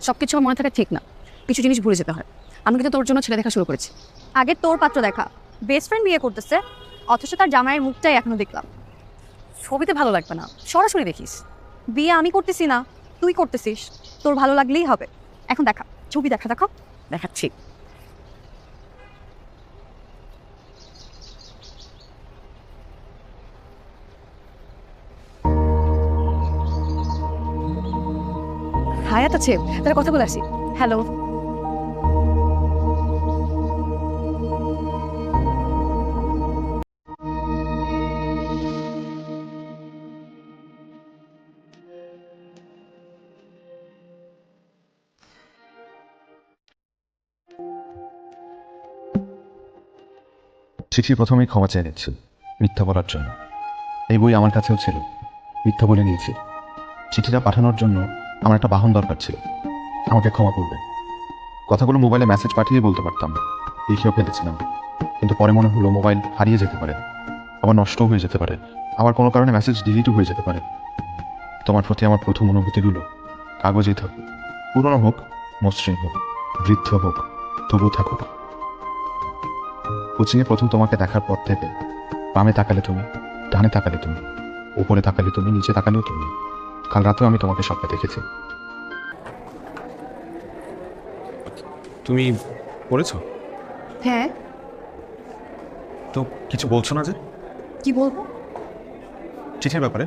সবকিছু মনে থাকা ঠিক না, কিছু জিনিস ভুলে যেতে হয়। আমি কিন্তু তোর জন্য ছেলে দেখা শুরু করেছি। আগে তোর পাত্র দেখা, বেস্ট ফ্রেন্ড বিয়ে করতেছে, অথচ তার জামাইয়ের মুখটাই এখনো দেখলাম। ছবিতে ভালো লাগবে না, সরাসরি দেখিস। বিয়ে আমি করতেছি না, তুই করতেছিস, তোর ভালো লাগলেই হবে। এখন দেখা, ছবি দেখা দেখো। দেখাচ্ছি। হায়াত আছে, তাহলে কথা বলে আসি। হ্যালো। চিঠি প্রথমেই ক্ষমা চেয়ে নিচ্ছি মিথ্যা বলার জন্য। এই বই আমার কাছেও ছিল, মিথ্যা বলে নিয়েছি। চিঠিটা পাঠানোর জন্য আমার একটা বাহন দরকার ছিল, আমাকে ক্ষমা করবে। কথাগুলো মোবাইলে মেসেজ পাঠিয়ে বলতে পারতাম, লিখেও ফেলেছিলাম, কিন্তু পরে মনে হলো মোবাইল হারিয়ে যেতে পারে, আবার নষ্টও হয়ে যেতে পারে, আবার কোনো কারণে মেসেজ ডিলিটও হয়ে যেতে পারে। তোমার প্রতি আমার প্রথম অনুভূতিগুলো কাগজেই থাকুক, পুরনো হোক, মসৃণ হোক, বৃদ্ধ হোক, তবু থাকুক। কোচিংয়ে প্রথম তোমাকে দেখার পর থেকে বামে তাকালে তুমি, ডানে তাকালে তুমি, উপরে তাকালে তুমি, নিচে তাকালেও তুমি। কাল রাতেও আমি তোমাকে স্বপ্নে দেখেছি। তুমি পড়েছ? হ্যাঁ, তো কিছু বলছো না যে? কি বলবো? চিঠির ব্যাপারে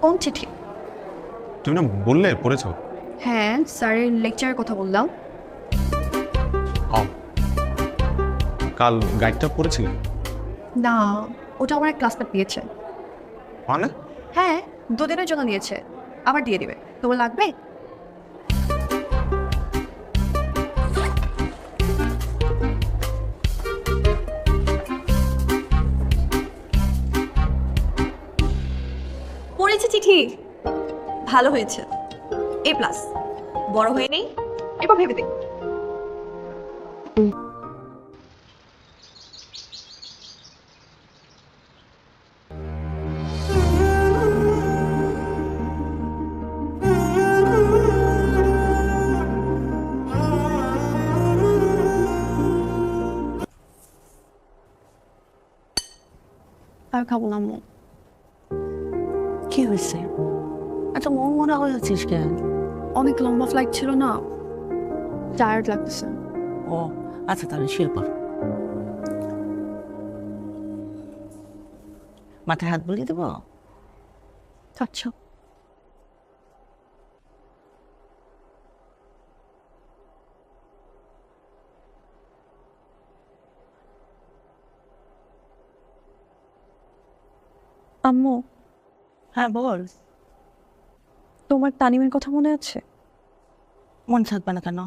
কোন চিঠি? তুমি না বললে পড়েছ? হ্যাঁ, স্যারের লেকচারের কথা বললাম। কাল গাইডটা পড়েছিলে? না, ওটা আমার এক ক্লাসমেট দিয়েছে। মানে? হ্যাঁ, 2 দিনের জন্য দিয়েছে, আবার দিয়ে দিবে। তোমার লাগবে? পড়েছে চিঠি, ভালো হয়েছে, A+। বড় হয়ে নেই, এবার ভেবে দেখ। আর খাবো না আম্মু। কি হয়েছে? এত মন মরা হয়ে আছিস কেন? অনেক লম্বা ফ্লাইট ছিল না, টায়ার্ড লাগতেছে। ও আচ্ছা, তাহলে শুয়ে পড়। মাথায় হাত বুলিয়ে দেবো? আচ্ছা। আম্মু, হ্যাঁ বল। তোমার তানিমের কথা মনে আছে? মন থাকবে না কেন?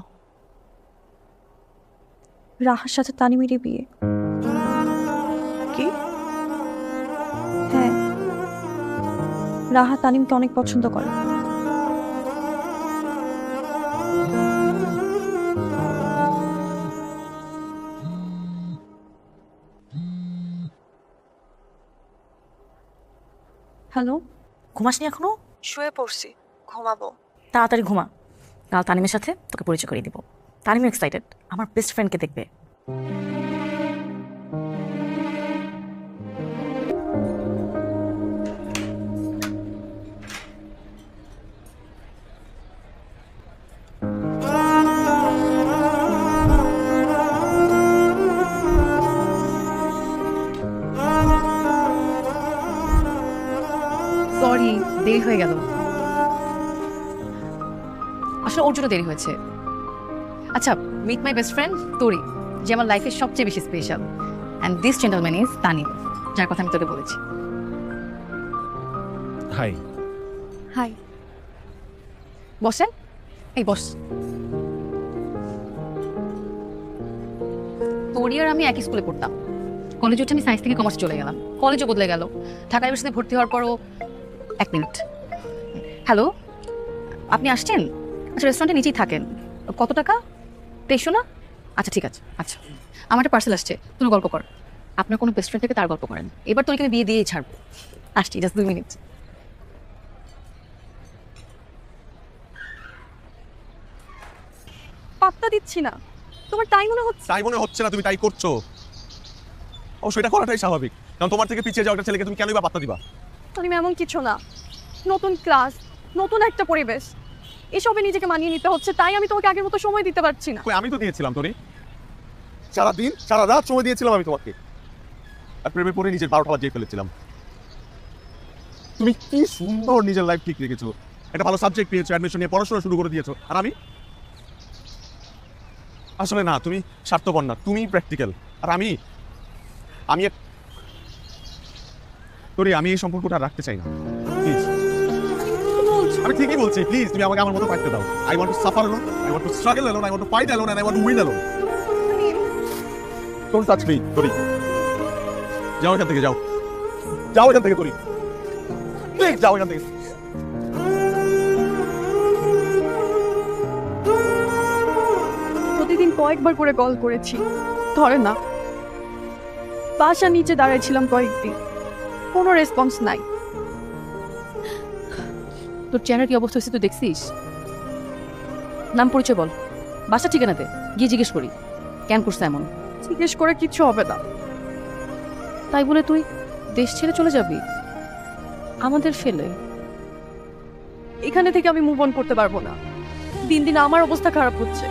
রাহার সাথে তানিমেরই বিয়ে। কি? হ্যাঁ, রাহা তানিমকে অনেক পছন্দ করে। হ্যালো। ঘুমাসনি এখনো? শুয়ে পড়ছি, ঘুমাবো। তাড়াতাড়ি ঘুমা, কাল তানিমের সাথে তোকে পরিচয় করিয়ে দিব। তানিম এক্সাইটেড, আমার বেস্ট ফ্রেন্ডকে দেখবে। সরি, দেরি হয়ে গেল। আসলে ওর জন্য দেরি হয়েছে। আচ্ছা, মিট মাই বেস্ট ফ্রেন্ড তোরি, যে আমার লাইফের সবচেয়ে বেশি special. And this gentleman is Tanim, যার কথা আমি তোকে বলেছি। হাই। হাই। বসেন, এই বস। তোরি আর আমি একই স্কুলে পড়তাম। কলেজে উঠে আমি সায়েন্স থেকে কমার্স চলে গেলাম, কলেজও বদলে গেল। ঢাকা ইউনিভার্সিটিতে ভর্তি হওয়ার পরও। এক মিনিট। হ্যালো, আপনি আসছেন? আচ্ছা, রেস্টুরেন্টে নিচেই থাকেন। কত টাকা? 2300 না? আচ্ছা ঠিক আছে। আচ্ছা, আমার একটা পার্সেল আসছে, তুমি গল্প কর। আপনার কোনো বেস্ট ফ্রেন্ড থেকে তার গল্প করেন। এবার তোকে আমি বিয়ে দিয়েই ছাড়বো। আসছি, জাস্ট 2 মিনিট। পাত্তা দিচ্ছি না, তোমার তাই মনে হচ্ছে? তাই মনে হচ্ছে না, তুমি তাই করছো। ও সেটা করাটাই স্বাভাবিক, কারণ তোমার থেকে পিছিয়ে যাওয়া একটা ছেলেকে তুমি কেনই বা পাত্তা দিবা? তানিম এমন কিছু না, নতুন ক্লাস, নতুন একটা পরিবেশ, এসবে নিজেকে মানিয়ে নিতে হচ্ছে, তাই আমি তোমাকে আগের মতো সময় দিতে পারছি না। কই, আমি তো দিয়েছিলাম তোরে, সারাদিন সারা রাত সময় দিয়েছিলাম আমি তোমাকে, আর প্রেমে পড়ে নিজের 12টা বাজিয়ে ফেলেছিলাম। তুমি কি সুন্দর নিজের লাইফ ঠিক রেখেছো, একটা ভালো সাবজেক্ট পেয়েছো, অ্যাডমিশন নিয়ে পড়াশোনা শুরু করে দিয়েছো, আর আমি আসলে না, তুমি স্বার্থপর না, তুমি প্র্যাকটিক্যাল, আর আমি তোরে আমি এই সম্পর্কটা রাখতে চাই না, প্লিজ। আমি ঠিকই বলছি, প্লিজ তুমি আমাকে আমার মতো থাকতে দাও। I want to suffer alone, I want to struggle alone, I want to fight alone, and I want to win alone. Don't touch me, তোরি। যাও এখান থেকে, যাও যাও এখান থেকে, তোরি প্লিজ যাও এখান থেকে। প্রতিদিন কয়েকবার করে কল করেছি, ধরে না। বাসার নিচে দাঁড়াইছিলাম কয়েকদিন, কোনো রেসপন্স নাই। তোর চেনার কি অবস্থা হয়েছে তুই দেখছিস? নাম পরিচয় বল, বাসা ঠিকানা দে, গিয়ে জিজ্ঞেস করি কেন করছে এমন। জিজ্ঞেস করে কিচ্ছু হবে না। তাই বলে তুই দেশ ছেড়ে চলে যাবি আমাদের ফেলে? এখানে থেকে আমি মুভ অন করতে পারবো না, দিন দিন আমার অবস্থা খারাপ হচ্ছে।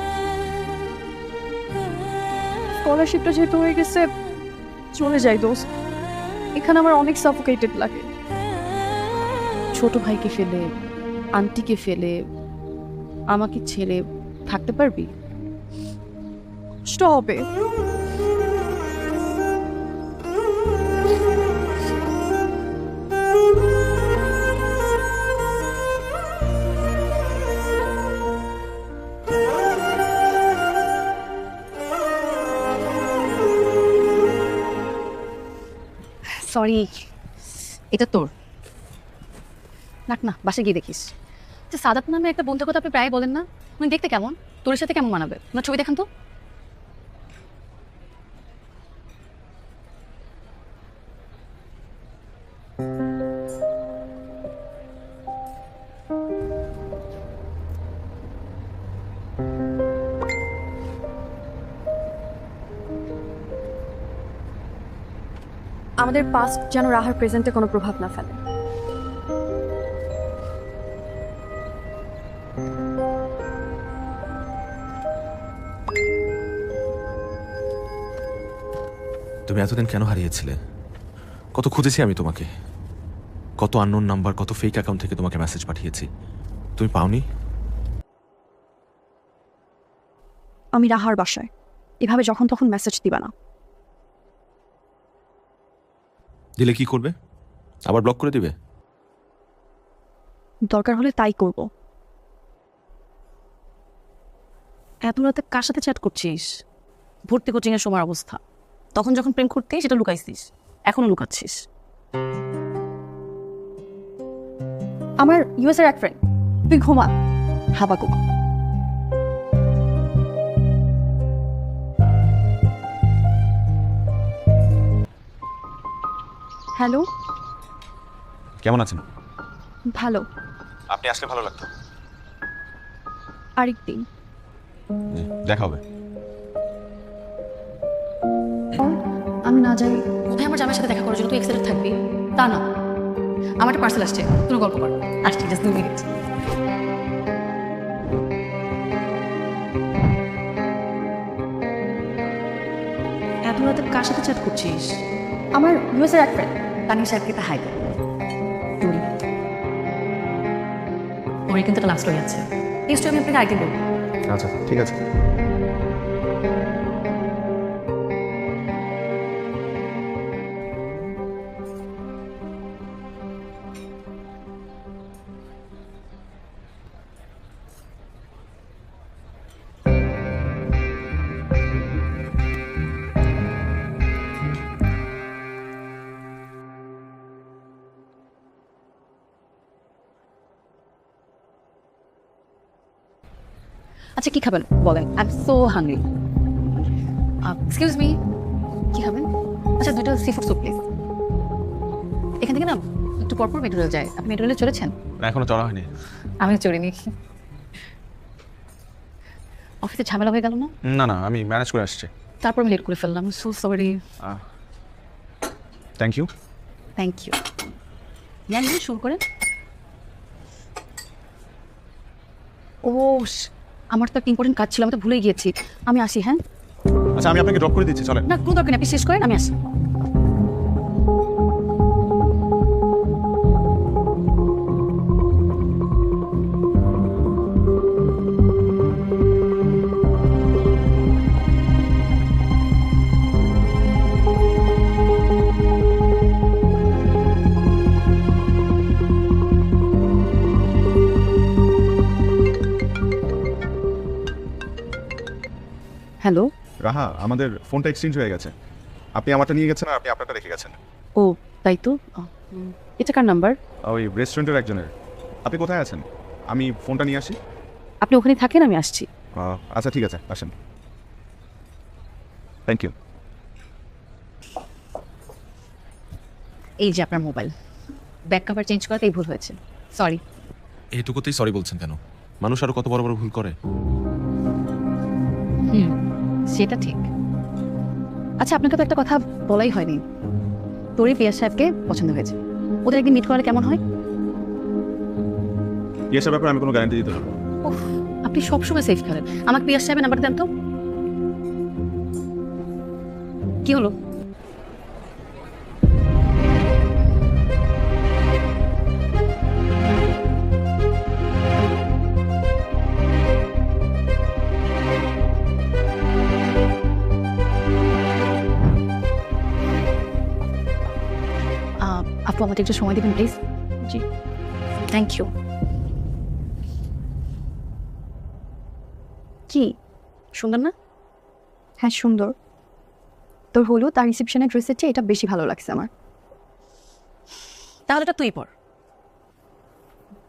স্কলারশিপটা যেহেতু হয়ে গেছে, চলে যাই দোস্ত, এখানে আমার অনেক সাফোকেটেড লাগে। ছোট ভাইকে ফেলে, আন্টিকে ফেলে, আমাকে ছেড়ে থাকতে পারবি? কষ্ট হবে। সরি, এটা তোর। রাখ না, বাসে গিয়ে দেখিস। যে সাদাত নামে একটা বন্ধুর কথা আপনি প্রায় বলেন না, উনি দেখতে কেমন, তোর সাথে কেমন মানাবে? ওনার ছবি দেখান তো। আমাদের পাস্ট যেন রাহার প্রেজেন্টে কোনো প্রভাব না ফেলে। তুমি এতদিন কেন হারিয়েছিলে? কত খুঁজেছি আমি তোমাকে, কত আননোন নাম্বার, কত ফেক অ্যাকাউন্ট থেকে তোমাকে মেসেজ পাঠিয়েছি, তুমি পাওনি? আমি রাহার বাসায়, এভাবে যখন তখন মেসেজ দিবা না। দিলে কি করবে? আবার ব্লক করে দিবে? দরকার হলে তাই করব। এত রাতে কার সাথে চ্যাট করছিস? ভর্তি কোচিং এর সময় অবস্থা, তখন যখন প্রেম করতে সেটা লুকাইছিস, এখনো লুকাচ্ছিস। আমার ইউএস এর এক ফ্রেন্ড, তুই ঘুমা, হাবা ঘুমা। হ্যালো, কেমন আছেন? ভালো। আপনি আসলে ভালো লাগতো। আরেকদিন দেখা হবে। আমি না যাই কোথায় আমার জামাইয়ের সাথে দেখা করার জন্য তুই এক্সাইটেড থাকবি তা না। আমার একটা পার্সেল আসছে, তুমি গল্প কর। আসছি, জাস্ট 2 মিনিট। এত রাতে কার সাথে চ্যাট করছিস? আমার ইউএস এর এক ফ্রেন্ড। তানির সাহেবকে হাই দে। ওর কিন্তু একটা লাভ স্টোরি আছে, এই স্টোরি আমি আপনাকে আরেকদিন বলবো। আচ্ছা ঠিক আছে। আচ্ছা কি খাবেন বলেন? I am so hungry. Excuse me, কি খাবেন? আচ্ছা 2টা সি ফুড স্যুপ প্লিজ। এখান থেকে না একটু পরপর মেট্রো রেল যায়, আপনি মেট্রো রেলে চড়েছেন? এখনো চড়া হয়নি। আমি চড়িনি। অফিসে ঝামেলা হয়ে গেল না? না না, আমি ম্যানেজ করে আসছি। তারপর আমি লেট করে ফেললাম, so sorry. Thank you. Thank you. জানি শুরু করেন। ও আমার তো একটা ইম্পর্টেন্ট কাজ ছিল, আমি তো ভুলেই গিয়েছি। আমি আসি, হ্যাঁ? আচ্ছা, আমি আপনাকে ড্রপ করে দিচ্ছি, চলেন। না, কোনো দরকার নেই, আপনি শেষ করেন, আমি আসি। হ্যালো। রাহা, আমাদের ফোনটা এক্সচেঞ্জ হয়ে গেছে। আপনি আমারটা নিয়ে গেছেন আর আপনি আপনারটা রেখে গেছেন। ও তাই তো। এটা কার নাম্বার? ওই রেস্টুরেন্টের একজনের। আপনি কোথায় আছেন? আমি ফোনটা নিয়ে আসি। আপনি ওখানে থাকেন, আমি আসছি। আচ্ছা ঠিক আছে, আসেন। Thank you. এই যে আপনার মোবাইল, ব্যাক কভার চেঞ্জ করাতেই ভুল হয়েছে, সরি। এইটুকুতেই সরি বলছেন কেন? মানুষ আরো কত বড় বড় ভুল করে। সেটা ঠিক। আচ্ছা, আপনাকে তো একটা কথা বলাই হয়নি। তোরই পিয়াস সাহেবকে পছন্দ হয়েছে, ওদের একদিন মিট করালে কেমন হয়? এসব ব্যাপারে আমি কোনো গ্যারান্টি দিতে পারবো না। উফ, আপনি সবসময় সেফ খেলেন। আমাকে পিয়াস সাহেবের নাম্বারটা দেন তো। কি হলো? আপু, আমাকে একটু সময় দিবেন প্লিজ। G, thank you. কি সুন্দর না? হ্যাঁ সুন্দর। তোর হলুদ আর রিসেপশনের ড্রেসের চেয়ে এটা বেশি ভালো লাগছে আমার। তাহলে এটা তুই পর।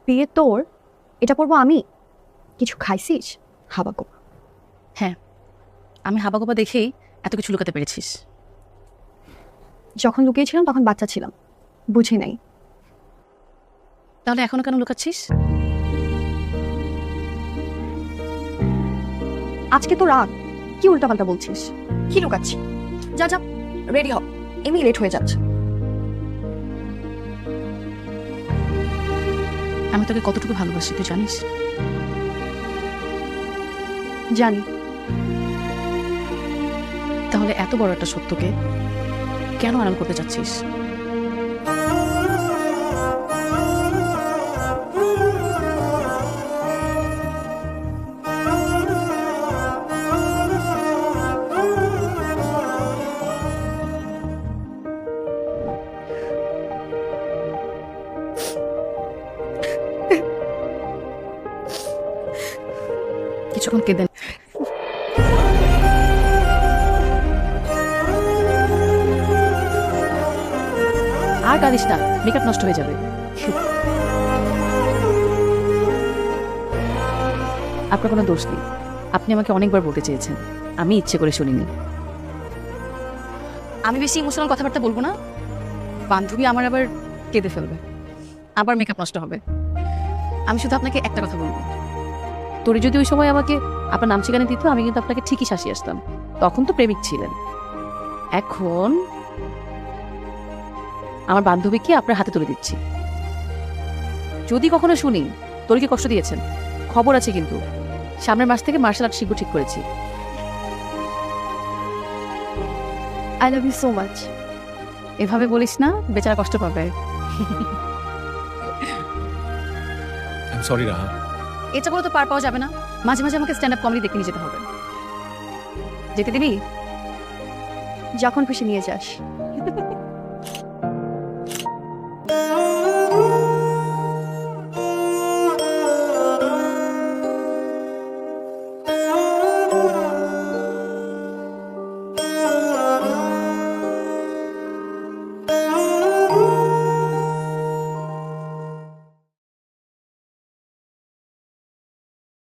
বিয়ে তোর, এটা পরবো আমি? কিছু খাইছিস হাবাকো? হ্যাঁ, আমি হাবাগোবা দেখেই এত কিছু লুকাতে পেরেছিস। যখন লুকিয়েছিলাম তখন বাচ্চা ছিলাম, বুঝি নাই। তাহলে এখনো কেন লুকাচ্ছিস? আজকে তো রাত, কি উল্টাপাল্টা বলছিস? কি লুকাচ্ছি? যা যা, রেডি হ, এমনি লেট হয়ে যাচ্ছে। আমি তোকে কতটুকু ভালোবাসি তুই জানিস? জানি। তাহলে এত বড় একটা সত্যকে কেন আড়াল করতে চাচ্ছিস? কিছুক্ষণ কেঁদে আর কাঁদিস না, মেকআপ নষ্ট হয়ে যাবে। আপনার কোনো দোষ নেই, আপনি আমাকে অনেকবার বলতে চেয়েছেন, আমি ইচ্ছে করে শুনিনি। আমি বেশি ইমোশনাল কথাবার্তা বলবো না, বান্ধবী আমার আবার কেঁদে ফেলবে, আবার মেকআপ নষ্ট হবে। আমি শুধু আপনাকে একটা কথা বলবো, তোরে যদি ওই সময় আমাকে আপনার নাম ঠিকানা দিত, আমি কিন্তু আপনাকে ঠিকই শাসিয়ে আসতাম। তখন তো প্রেমিক ছিলেন, এখন আমার বান্ধবীকে আপনার হাতে তুলে দিচ্ছি। যদি কখনো শুনি তোর কি কষ্ট দিয়েছেন, খবর আছে কিন্তু। সামনের মাস থেকে মার্শাল আর্ট শিখবো ঠিক করেছি। I love you so much. এভাবে বলিস না, বেচারা কষ্ট পাবে। সরি রাহা। এটা করে তো পার পাওয়া যাবে না, মাঝে মাঝে আমাকে স্ট্যান্ড আপ কমেডি দেখে নিয়ে যেতে হবে। যেতে দিবি? যখন খুশি নিয়ে যাস।